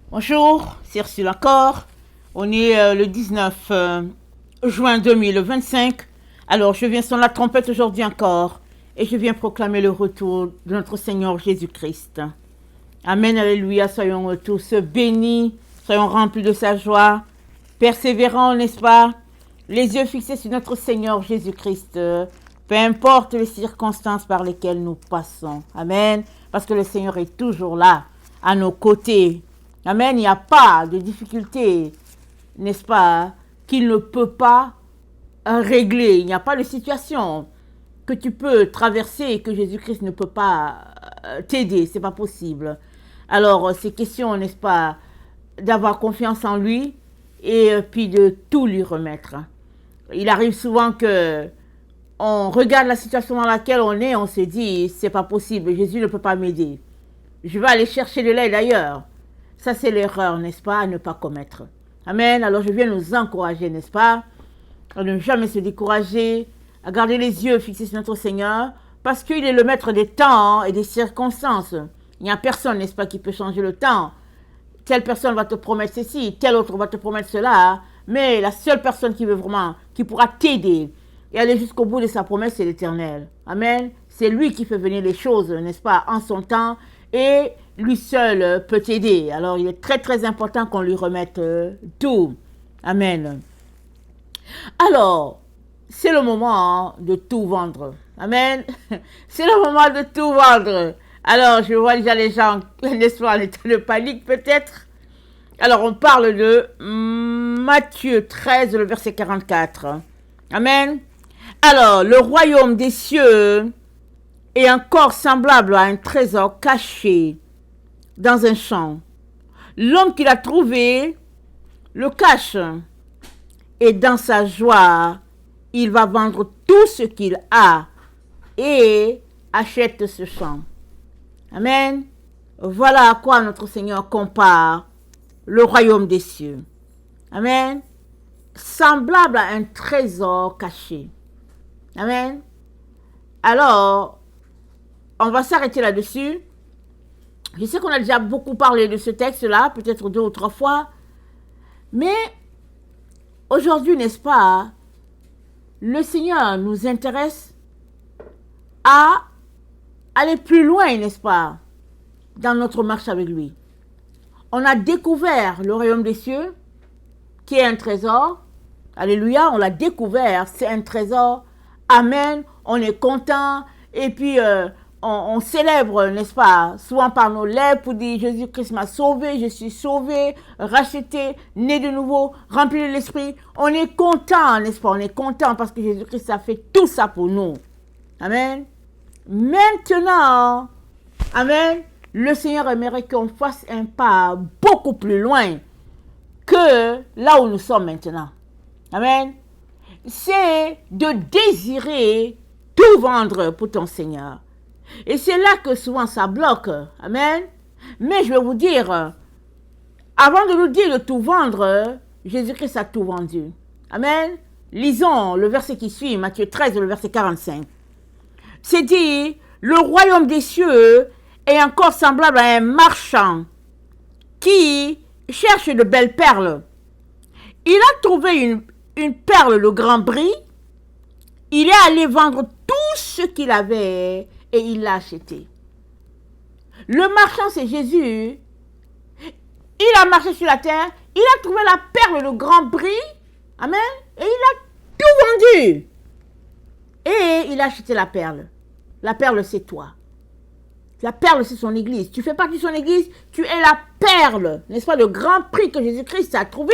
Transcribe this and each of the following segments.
Bonjour, c'est Ursula encore. On est le 19 juin 2025. Alors, je viens sur la trompette aujourd'hui encore et je viens proclamer le retour de notre Seigneur Jésus-Christ. Amen, alléluia, soyons tous bénis, soyons remplis de sa joie, persévérants, n'est-ce pas? Les yeux fixés sur notre Seigneur Jésus-Christ, peu importe les circonstances par lesquelles nous passons. Amen, parce que le Seigneur est toujours là, à nos côtés. Amen, il n'y a pas de difficulté, n'est-ce pas, qu'il ne peut pas régler. Il n'y a pas de situation que tu peux traverser et que Jésus-Christ ne peut pas t'aider. C'est pas possible. Alors, c'est question, n'est-ce pas, d'avoir confiance en lui et puis de tout lui remettre. Il arrive souvent que on regarde la situation dans laquelle on est, on se dit, c'est pas possible, Jésus ne peut pas m'aider. Je vais aller chercher de l'aide ailleurs. Ça, c'est l'erreur, n'est-ce pas, à ne pas commettre. Amen. Alors, je viens nous encourager, n'est-ce pas, à ne jamais se décourager, à garder les yeux fixés sur notre Seigneur, parce qu'il est le maître des temps et des circonstances. Il n'y a personne, n'est-ce pas, qui peut changer le temps. Telle personne va te promettre ceci, telle autre va te promettre cela, mais la seule personne qui veut vraiment, qui pourra t'aider et aller jusqu'au bout de sa promesse, c'est l'Éternel. Amen. C'est lui qui fait venir les choses, n'est-ce pas, en son temps, et lui seul peut t'aider. Alors, il est très, très important qu'on lui remette tout. Amen. Alors, c'est le moment de tout vendre. Amen. C'est le moment de tout vendre. Alors, je vois déjà les gens, n'est-ce pas, en état de panique peut-être. Alors, on parle de Matthieu 13, le verset 44. Amen. Alors, le royaume des cieux est encore semblable à un trésor caché dans un champ. L'homme qui l'a trouvé le cache et dans sa joie, il va vendre tout ce qu'il a et achète ce champ. Amen. Voilà à quoi notre Seigneur compare le royaume des cieux. Amen. Semblable à un trésor caché. Amen. Alors, on va s'arrêter là-dessus. Je sais qu'on a déjà beaucoup parlé de ce texte-là, peut-être 2 ou 3 fois. Mais aujourd'hui, n'est-ce pas, le Seigneur nous intéresse à aller plus loin, n'est-ce pas, dans notre marche avec lui. On a découvert le royaume des cieux, qui est un trésor. Alléluia, on l'a découvert, c'est un trésor. Amen, on est content. Et puis, on célèbre, n'est-ce pas, souvent par nos lèvres pour dire Jésus-Christ m'a sauvé, je suis sauvé, racheté, né de nouveau, rempli de l'esprit. On est content, n'est-ce pas, on est content parce que Jésus-Christ a fait tout ça pour nous. Amen. Maintenant, amen, le Seigneur aimerait qu'on fasse un pas beaucoup plus loin que là où nous sommes maintenant. Amen. C'est de désirer tout vendre pour ton Seigneur. Et c'est là que souvent ça bloque. Amen. Mais je vais vous dire, avant de nous dire de tout vendre, Jésus-Christ a tout vendu. Amen. Lisons le verset qui suit, Matthieu 13, le verset 45. C'est dit, le royaume des cieux est encore semblable à un marchand qui cherche de belles perles. Il a trouvé une perle de grand prix. Il est allé vendre tout ce qu'il avait et il l'a acheté. Le marchand, c'est Jésus. Il a marché sur la terre. Il a trouvé la perle de grand prix. Amen. Et il a tout vendu. Et il a acheté la perle. La perle, c'est toi. La perle, c'est son église. Tu fais partie de son église. Tu es la perle. N'est-ce pas, le grand prix que Jésus-Christ a trouvé.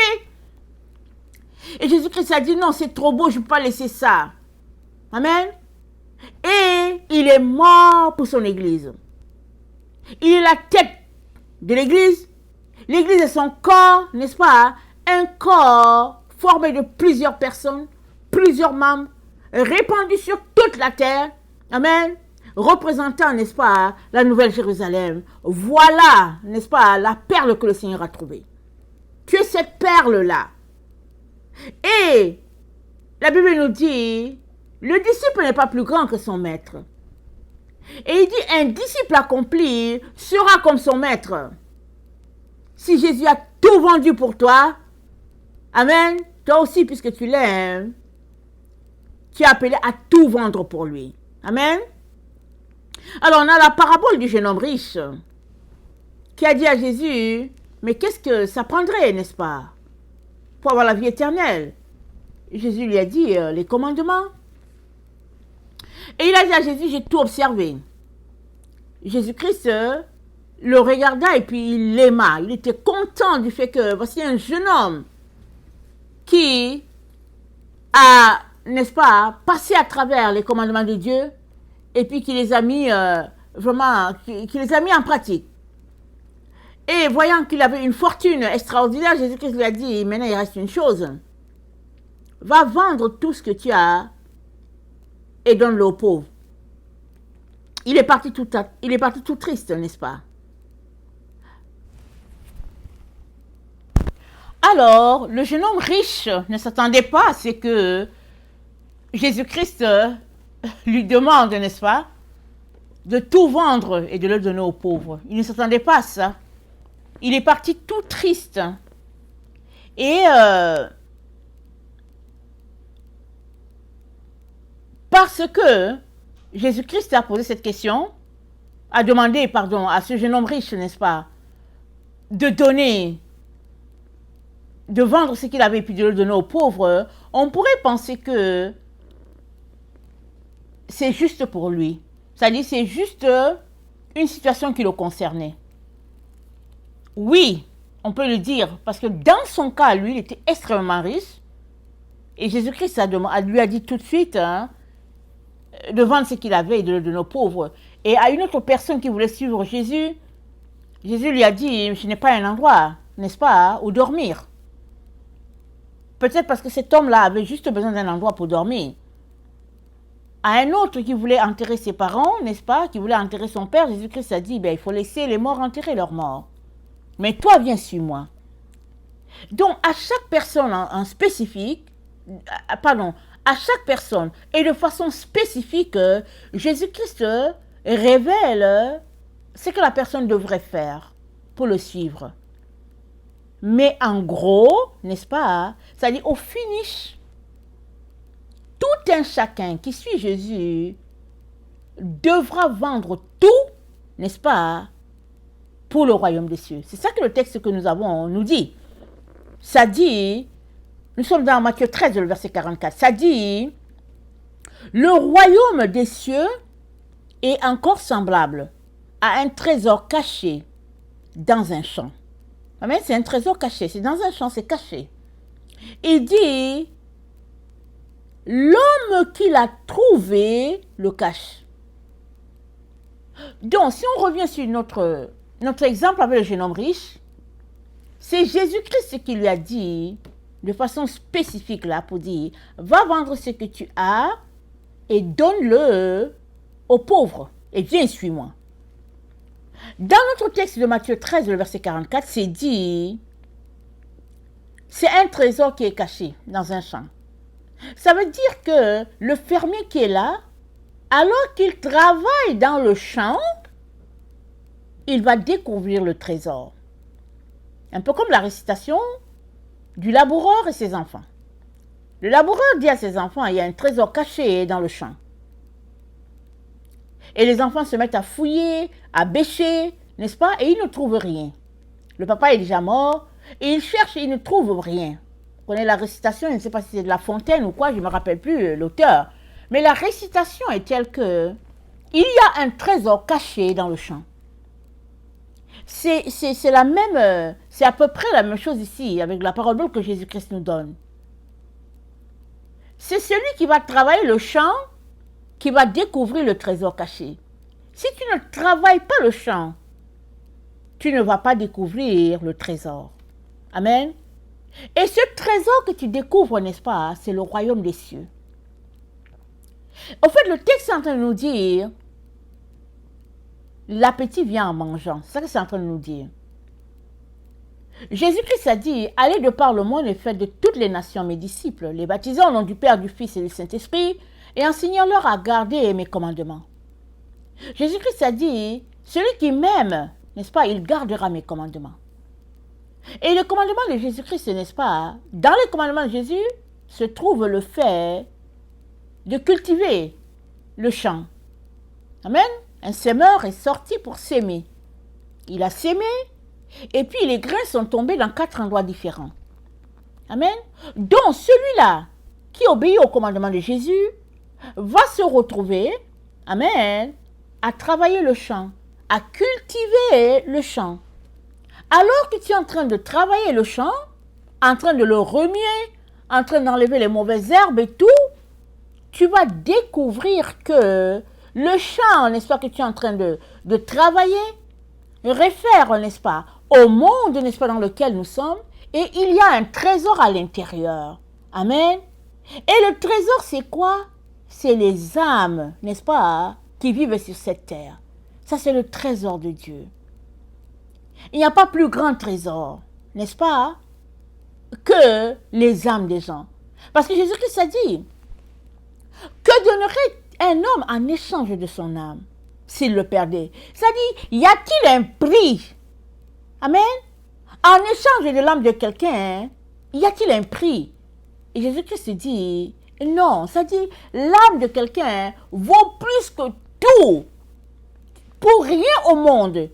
Et Jésus-Christ a dit, non, c'est trop beau, je ne peux pas laisser ça. Amen. Et il est mort pour son église. Il est la tête de l'église. L'église est son corps, n'est-ce pas? Un corps formé de plusieurs personnes, plusieurs membres, répandus sur toute la terre. Amen. Représentant, n'est-ce pas, la Nouvelle Jérusalem. Voilà, n'est-ce pas, la perle que le Seigneur a trouvée. Tu es cette perle-là. Et la Bible nous dit, le disciple n'est pas plus grand que son maître. Et il dit, un disciple accompli sera comme son maître. Si Jésus a tout vendu pour toi, amen, toi aussi, puisque tu l'aimes, tu es appelé à tout vendre pour lui. Amen. Alors, on a la parabole du jeune homme riche qui a dit à Jésus, mais qu'est-ce que ça prendrait, n'est-ce pas, pour avoir la vie éternelle? Jésus lui a dit, les commandements. Et il a dit à Jésus, j'ai tout observé. Jésus-Christ le regarda et puis il l'aima. Il était content du fait que voici un jeune homme qui a, n'est-ce pas, passé à travers les commandements de Dieu et puis qui les a mis vraiment, qui les a mis en pratique. Et voyant qu'il avait une fortune extraordinaire, Jésus-Christ lui a dit, maintenant il reste une chose. Va vendre tout ce que tu as et donne-le aux pauvres. Il est parti tout triste, n'est-ce pas? Alors, le jeune homme riche ne s'attendait pas à ce que Jésus-Christ lui demande, n'est-ce pas, de tout vendre et de le donner aux pauvres. Il ne s'attendait pas à ça. Il est parti tout triste. Et parce que Jésus-Christ a posé cette question, a demandé, pardon, à ce jeune homme riche, n'est-ce pas, de donner, de vendre ce qu'il avait puis de le donner aux pauvres, on pourrait penser que c'est juste pour lui. C'est-à-dire c'est juste une situation qui le concernait. Oui, on peut le dire, parce que dans son cas, lui, il était extrêmement riche. Et Jésus-Christ lui a dit tout de suite de vendre ce qu'il avait et de le donner aux pauvres. Et à une autre personne qui voulait suivre Jésus, Jésus lui a dit, je n'ai pas un endroit, n'est-ce pas, où dormir. Peut-être parce que cet homme-là avait juste besoin d'un endroit pour dormir. À un autre qui voulait enterrer ses parents, n'est-ce pas, qui voulait enterrer son père, Jésus-Christ a dit, il faut laisser les morts enterrer leurs morts. Mais toi, viens suis-moi. Donc, à chaque personne en spécifique, à chaque personne, et de façon spécifique, Jésus-Christ révèle ce que la personne devrait faire pour le suivre. Mais en gros, n'est-ce pas, c'est-à-dire au finish, tout un chacun qui suit Jésus devra vendre tout, n'est-ce pas, pour le royaume des cieux. C'est ça que le texte que nous avons nous dit. Ça dit, nous sommes dans Matthieu 13, le verset 44, ça dit, le royaume des cieux est encore semblable à un trésor caché dans un champ. Amen, c'est un trésor caché, c'est dans un champ, c'est caché. Il dit, l'homme qui l'a trouvé le cache. Donc, si on revient sur notre exemple avec le jeune homme riche, c'est Jésus-Christ qui lui a dit, de façon spécifique là, pour dire, va vendre ce que tu as et donne-le aux pauvres et viens, suis-moi. Dans notre texte de Matthieu 13, le verset 44, c'est dit, c'est un trésor qui est caché dans un champ. Ça veut dire que le fermier qui est là, alors qu'il travaille dans le champ, il va découvrir le trésor. Un peu comme la récitation du laboureur et ses enfants. Le laboureur dit à ses enfants, il y a un trésor caché dans le champ. Et les enfants se mettent à fouiller, à bêcher, n'est-ce pas? Et ils ne trouvent rien. Le papa est déjà mort, et ils cherchent et ils ne trouvent rien. Vous connaissez la récitation, je ne sais pas si c'est de La Fontaine ou quoi, je ne me rappelle plus l'auteur. Mais la récitation est telle que, il y a un trésor caché dans le champ. C'est la même, c'est à peu près la même chose ici, avec la parole que Jésus-Christ nous donne. C'est celui qui va travailler le champ qui va découvrir le trésor caché. Si tu ne travailles pas le champ, tu ne vas pas découvrir le trésor. Amen. Et ce trésor que tu découvres, n'est-ce pas, c'est le royaume des cieux. En fait, le texte est en train de nous dire, l'appétit vient en mangeant. C'est ça que c'est en train de nous dire. Jésus-Christ a dit, allez de par le monde et faites de toutes les nations mes disciples, les baptisant au nom du Père, du Fils et du Saint-Esprit, et enseignant-leur à garder mes commandements. Jésus-Christ a dit, celui qui m'aime, n'est-ce pas, il gardera mes commandements. Et le commandement de Jésus-Christ, n'est-ce pas? Dans les commandements de Jésus se trouve le fait de cultiver le champ. Amen. Un semeur est sorti pour s'aimer. Il a sémé et puis les grains sont tombés dans 4 endroits différents. Amen. Donc celui-là qui obéit au commandement de Jésus va se retrouver, amen, à travailler le champ, à cultiver le champ. Alors que tu es en train de travailler le champ, en train de le remuer, en train d'enlever les mauvaises herbes et tout, tu vas découvrir que le champ, n'est-ce pas, que tu es en train de travailler, réfère, n'est-ce pas, au monde, n'est-ce pas, dans lequel nous sommes, et il y a un trésor à l'intérieur. Amen. Et le trésor, c'est quoi? C'est les âmes, n'est-ce pas, qui vivent sur cette terre. Ça, c'est le trésor de Dieu. Il n'y a pas plus grand trésor, n'est-ce pas, que les âmes des gens. Parce que Jésus-Christ a dit, que donnerait un homme en échange de son âme s'il le perdait? C'est-à-dire, y a-t-il un prix? Amen. En échange de l'âme de quelqu'un, y a-t-il un prix? Et Jésus-Christ dit, non, c'est-à-dire, l'âme de quelqu'un vaut plus que tout. Pour rien au monde,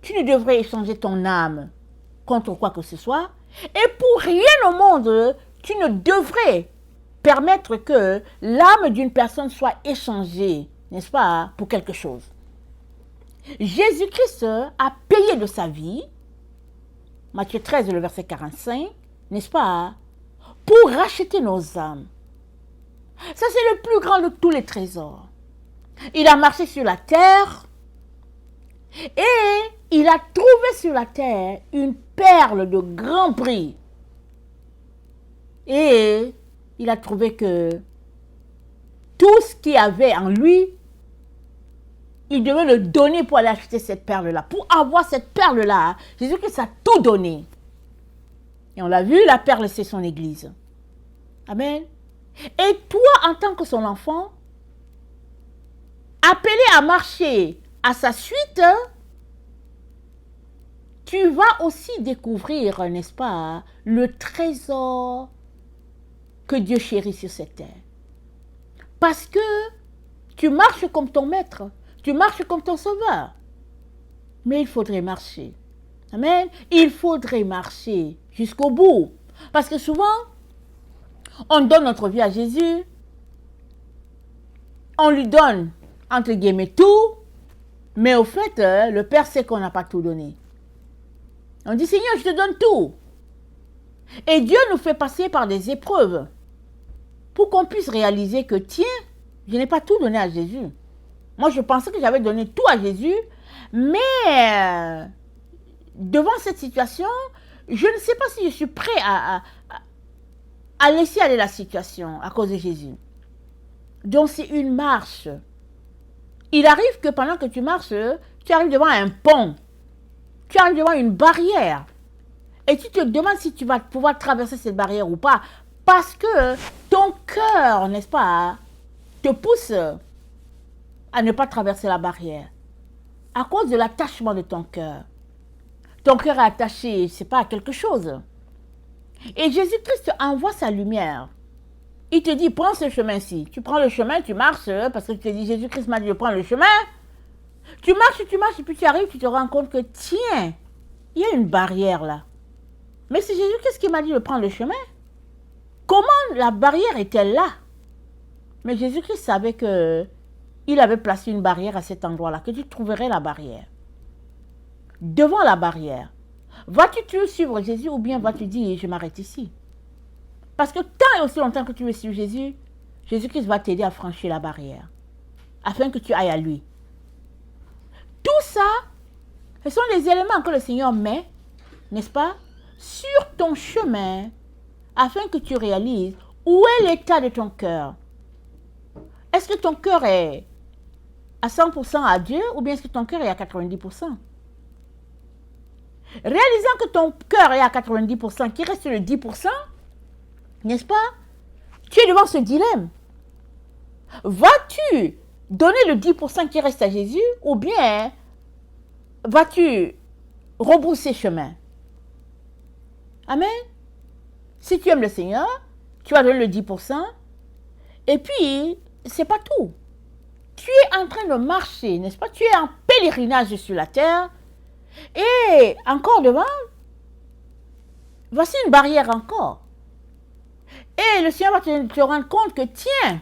tu ne devrais échanger ton âme contre quoi que ce soit. Et pour rien au monde, tu ne devrais permettre que l'âme d'une personne soit échangée, n'est-ce pas, pour quelque chose. Jésus-Christ a payé de sa vie, Matthieu 13, le verset 45, n'est-ce pas, pour racheter nos âmes. Ça, c'est le plus grand de tous les trésors. Il a marché sur la terre et il a trouvé sur la terre une perle de grand prix. Et il a trouvé que tout ce qu'il y avait en lui, il devait le donner pour aller acheter cette perle-là. Pour avoir cette perle-là, Jésus-Christ a tout donné. Et on l'a vu, la perle, c'est son église. Amen. Et toi, en tant que son enfant, appelé à marcher à sa suite, tu vas aussi découvrir, n'est-ce pas, le trésor que Dieu chérit sur cette terre. Parce que tu marches comme ton maître, tu marches comme ton sauveur. Mais il faudrait marcher. Amen. Il faudrait marcher jusqu'au bout. Parce que souvent, on donne notre vie à Jésus, on lui donne, entre guillemets, tout, mais au fait, le Père sait qu'on n'a pas tout donné. On dit, Seigneur, je te donne tout. Et Dieu nous fait passer par des épreuves pour qu'on puisse réaliser que, tiens, je n'ai pas tout donné à Jésus. Moi, je pensais que j'avais donné tout à Jésus, mais devant cette situation, je ne sais pas si je suis prêt à laisser aller la situation à cause de Jésus. Donc, c'est une marche. Il arrive que pendant que tu marches, tu arrives devant un pont. Tu arrives devant une barrière. Et tu te demandes si tu vas pouvoir traverser cette barrière ou pas. Parce que ton cœur, n'est-ce pas, te pousse à ne pas traverser la barrière. À cause de l'attachement de ton cœur. Ton cœur est attaché, je ne sais pas, à quelque chose. Et Jésus-Christ envoie sa lumière. Il te dit, prends ce chemin-ci. Tu prends le chemin, tu marches, parce que tu te dis, Jésus-Christ m'a dit de prendre le chemin. Tu marches, et puis tu arrives, tu te rends compte que, tiens, il y a une barrière là. Mais c'est Jésus-Christ qui m'a dit de prendre le chemin. Comment la barrière est-elle là? Mais Jésus-Christ savait que il avait placé une barrière à cet endroit-là, que tu trouverais la barrière. Devant la barrière, vas-tu suivre Jésus ou bien vas-tu dire, je m'arrête ici? Parce que tant et aussi longtemps que tu veux suivre Jésus, Jésus-Christ va t'aider à franchir la barrière, afin que tu ailles à lui. Tout ça, ce sont les éléments que le Seigneur met, n'est-ce pas, sur ton chemin, afin que tu réalises où est l'état de ton cœur. Est-ce que ton cœur est à 100% à Dieu ou bien est-ce que ton cœur est à 90%? Réalisant que ton cœur est à 90%, qu'il reste le 10%, n'est-ce pas? Tu es devant ce dilemme. Vas-tu donner le 10% qui reste à Jésus ou bien vas-tu rebrousser chemin? Amen. Si tu aimes le Seigneur, tu vas donner le 10%. Et puis, c'est pas tout. Tu es en train de marcher, n'est-ce pas? Tu es en pèlerinage sur la terre. Et encore devant, voici une barrière encore. Et le Seigneur va te rendre compte que, tiens,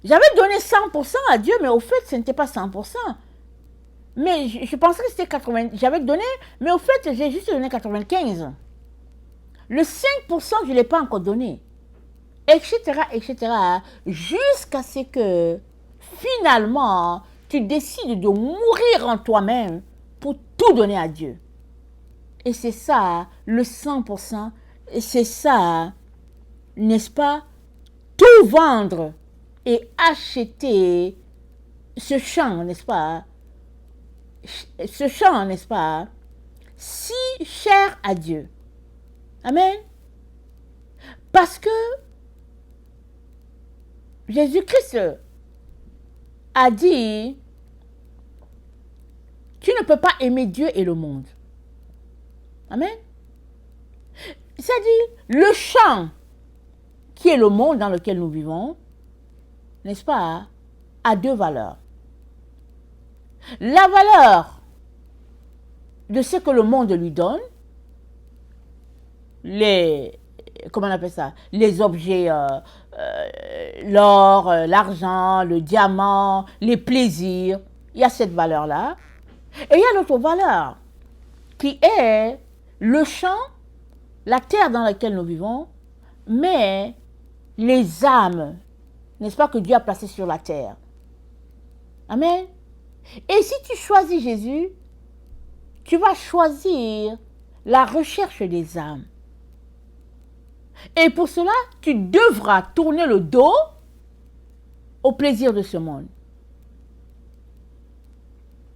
j'avais donné 100% à Dieu, mais au fait, ce n'était pas 100%. Mais je pensais que c'était 80. J'avais donné, mais au fait, j'ai juste donné 95. Le 5%, je ne l'ai pas encore donné. Etc., etc. Jusqu'à ce que, finalement, tu décides de mourir en toi-même pour tout donner à Dieu. Et c'est ça, le 100%, c'est ça, n'est-ce pas, tout vendre et acheter ce champ, n'est-ce pas, n'est-ce pas, si cher à Dieu. Amen. Parce que Jésus-Christ a dit, tu ne peux pas aimer Dieu et le monde. Amen. C'est-à-dire, le champ qui est le monde dans lequel nous vivons, n'est-ce pas, a deux valeurs. La valeur de ce que le monde lui donne, comment on appelle ça, les objets, l'or, l'argent, le diamant, les plaisirs, il y a cette valeur-là. Et il y a l'autre valeur qui est le champ, la terre dans laquelle nous vivons, mais les âmes, n'est-ce pas, que Dieu a placées sur la terre. Amen. Et si tu choisis Jésus, tu vas choisir la recherche des âmes. Et pour cela, tu devras tourner le dos au plaisir de ce monde.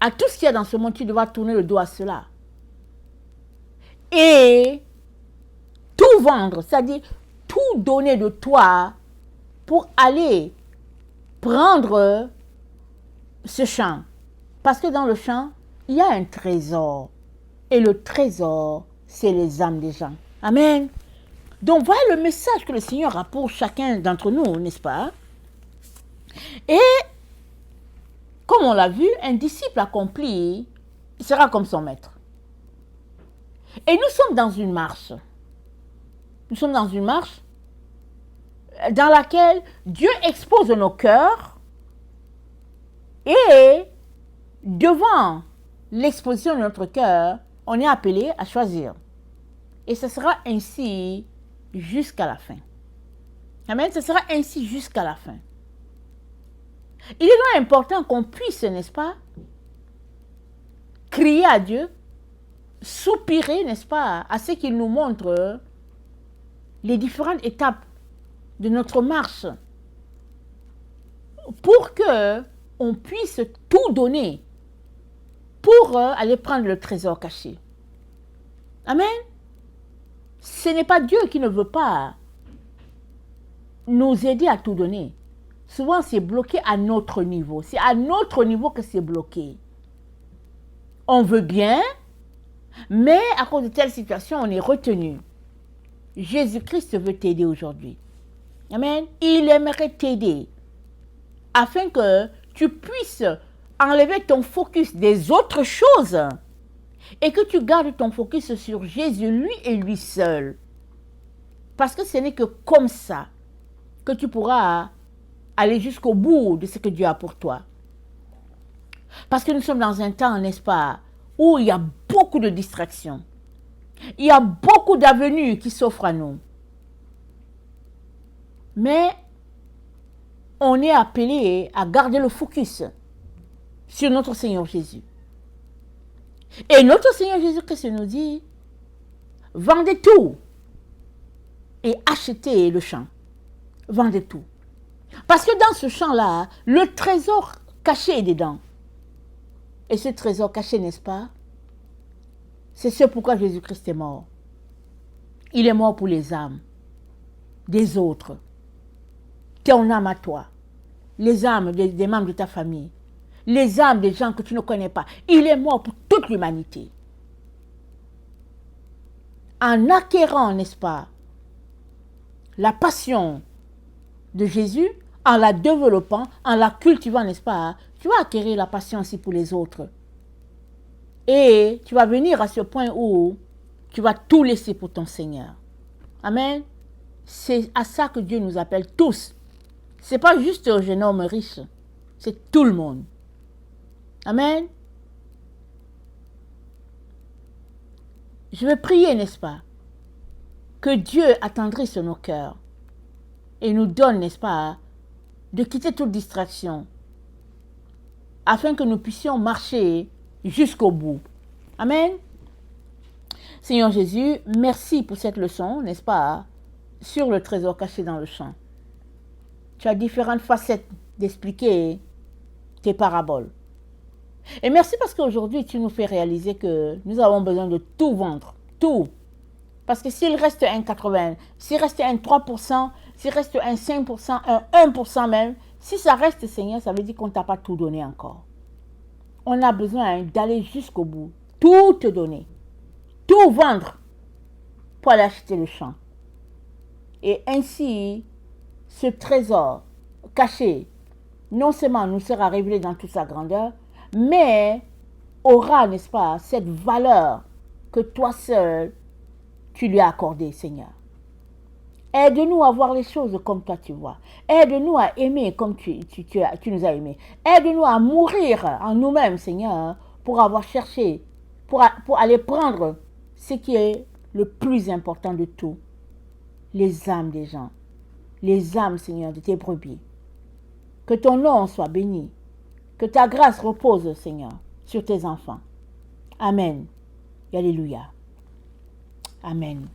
À tout ce qu'il y a dans ce monde, tu devras tourner le dos à cela. Et tout vendre, c'est-à-dire tout donner de toi pour aller prendre ce champ. Parce que dans le champ, il y a un trésor. Et le trésor, c'est les âmes des gens. Amen. Donc voilà le message que le Seigneur a pour chacun d'entre nous, n'est-ce pas? Et comme on l'a vu, un disciple accompli sera comme son maître. Et nous sommes dans une marche. Nous sommes dans une marche dans laquelle Dieu expose nos cœurs et devant l'exposition de notre cœur, on est appelé à choisir. Et ce sera ainsi jusqu'à la fin. Amen. Ce sera ainsi jusqu'à la fin. Il est donc important qu'on puisse, n'est-ce pas, crier à Dieu, soupirer, n'est-ce pas, à ce qu'il nous montre les différentes étapes de notre marche pour que on puisse tout donner pour aller prendre le trésor caché. Amen. Ce n'est pas Dieu qui ne veut pas nous aider à tout donner. Souvent, c'est bloqué à notre niveau. C'est à notre niveau que c'est bloqué. On veut bien, mais à cause de telle situation, on est retenu. Jésus-Christ veut t'aider aujourd'hui. Amen. Il aimerait t'aider afin que tu puisses enlever ton focus des autres choses et que tu gardes ton focus sur Jésus, lui et lui seul. Parce que ce n'est que comme ça que tu pourras aller jusqu'au bout de ce que Dieu a pour toi. Parce que nous sommes dans un temps, n'est-ce pas, où il y a beaucoup de distractions. Il y a beaucoup d'avenues qui s'offrent à nous. Mais on est appelé à garder le focus sur notre Seigneur Jésus. Et notre Seigneur Jésus-Christ nous dit, vendez tout et achetez le champ. Vendez tout. Parce que dans ce champ-là, le trésor caché est dedans. Et ce trésor caché, n'est-ce pas? C'est ce pourquoi Jésus-Christ est mort. Il est mort pour les âmes des autres. Ton âme à toi. Les âmes des membres de ta famille. Les âmes des gens que tu ne connais pas. Il est mort pour toute l'humanité. en acquérant, n'est-ce pas, la passion de Jésus, en la développant, en la cultivant, n'est-ce pas, tu vas acquérir la passion aussi pour les autres. Et tu vas venir à ce point où tu vas tout laisser pour ton Seigneur. Amen. C'est à ça que Dieu nous appelle tous. Ce n'est pas juste un jeune homme riche, c'est tout le monde. Amen. Je veux prier, n'est-ce pas, que Dieu attendrisse nos cœurs et nous donne, n'est-ce pas, de quitter toute distraction afin que nous puissions marcher jusqu'au bout. Amen. Seigneur Jésus, merci pour cette leçon, n'est-ce pas, sur le trésor caché dans le champ. Tu as différentes facettes d'expliquer tes paraboles. Et merci parce qu'aujourd'hui, tu nous fais réaliser que nous avons besoin de tout vendre, tout. Parce que s'il reste un 80, s'il reste un 3%, s'il reste un 5%, un 1% même, si ça reste, Seigneur, ça veut dire qu'on ne t'a pas tout donné encore. On a besoin d'aller jusqu'au bout, tout te donner, tout vendre pour aller acheter le champ. Et ainsi, ce trésor caché, non seulement nous sera révélé dans toute sa grandeur, mais aura, n'est-ce pas, cette valeur que toi seul, tu lui as accordée, Seigneur. Aide-nous à voir les choses comme toi tu vois. Aide-nous à aimer comme tu nous as aimés. Aide-nous à mourir en nous-mêmes, Seigneur, pour avoir cherché, pour aller prendre ce qui est le plus important de tout, les âmes des gens, les âmes, Seigneur, de tes brebis. Que ton nom soit béni, que ta grâce repose, Seigneur, sur tes enfants. Amen. Et alléluia. Amen.